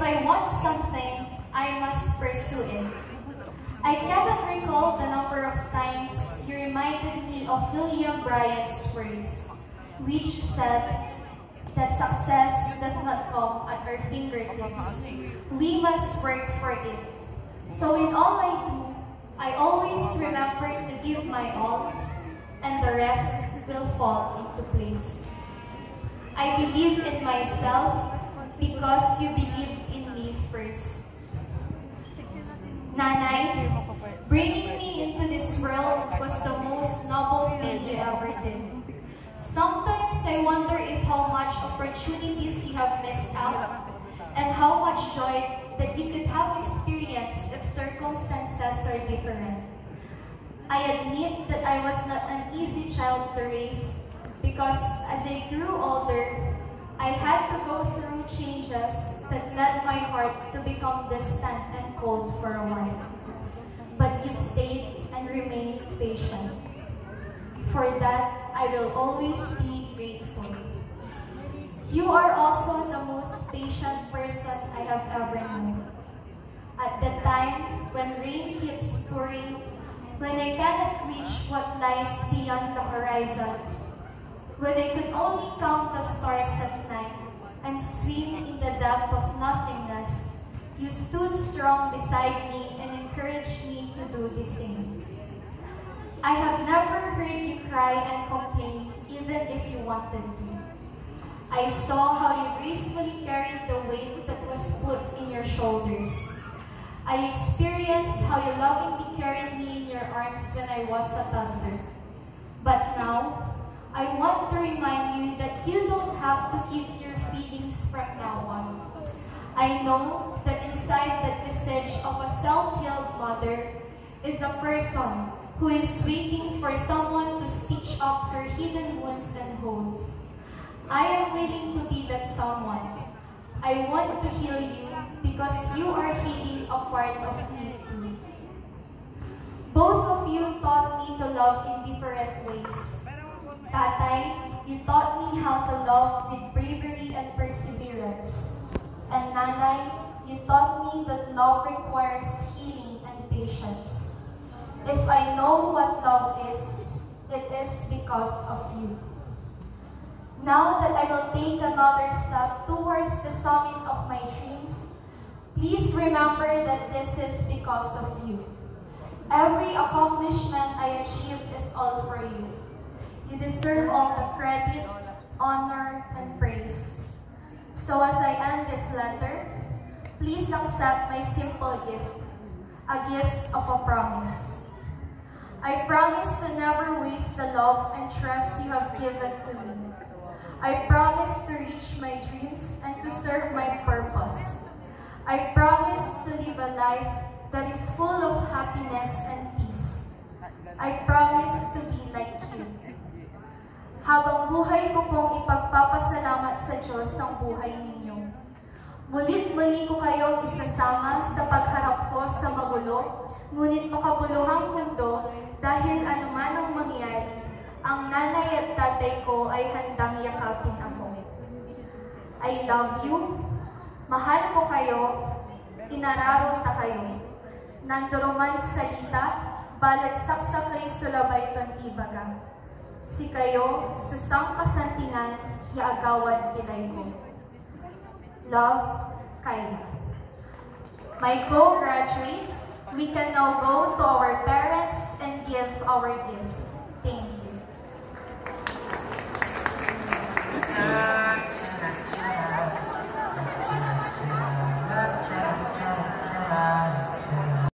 I want something, I must pursue it. I cannot recall the number of times you reminded me of William Bryant's words, which said that success does not come at our fingertips. We must work for it. So in all I do, I always remember to give my all, and the rest will fall into place. I believe in myself because you believed in me first. Nanay, bringing me into this world was the most noble thing you ever did. Sometimes I wonder if how much opportunities you have missed out, and how much joy that you could have experienced if circumstances are different. I admit that I was not an easy child to raise, because as I grew older, I had to go through changes that led my heart to become distant and cold for a while. But you stayed and remained patient. For that, I will always be grateful. You are also the most patient person I have ever known. At the time when rain keeps pouring, when I cannot reach what lies beyond the horizons, when I could only count the stars at night and swim in the depth of nothingness, you stood strong beside me and encouraged me to do the same. I have never heard you cry and complain, even if you wanted to. I saw how you gracefully carried the weight that was put in your shoulders. I experienced how you lovingly carried me in your arms when I was a toddler. But now, I want to remind you that you don't have to keep your feelings from now on. I know that inside that visage of a self-healed mother is a person who is waiting for someone to stitch up her hidden wounds and holes. I am willing to be that someone. I want to heal you because you are healing a part of me too. Both of you taught me to love in different ways. Tatay, you taught me how to love with bravery and perseverance. And Nanay, you taught me that love requires healing and patience. If I know what love is, it is because of you. Now that I will take another step towards the summit of my dreams, please remember that this is because of you. Every accomplishment I achieved is all for you. You deserve all the credit, honor, and praise. So as I end this letter, please accept my simple gift, a gift of a promise. I promise to never waste the love and trust you have given to me. I promise to reach my dreams and to serve my purpose. I promise to live a life that is full of happiness and peace. I promise to be like you. Habang buhay ko pong ipagpapasalamat sa Diyos ang buhay ninyo. Mulit-muli ko kayong isasama sa pagharap ko sa magulo, ngunit makabuluhang mundo dahil anuman ang mangyari, ang nanay at tatay ko ay handang yakapin ako. I love you, mahal ko kayo, inararo ta kayo. Nanduruman salita, balagsak kay sulabay ton ibaga. Si kayo, susang kasantingan, yaagawad kilay ko. Love, Kyla. My co-graduates, we can now go to our parents and give our gifts.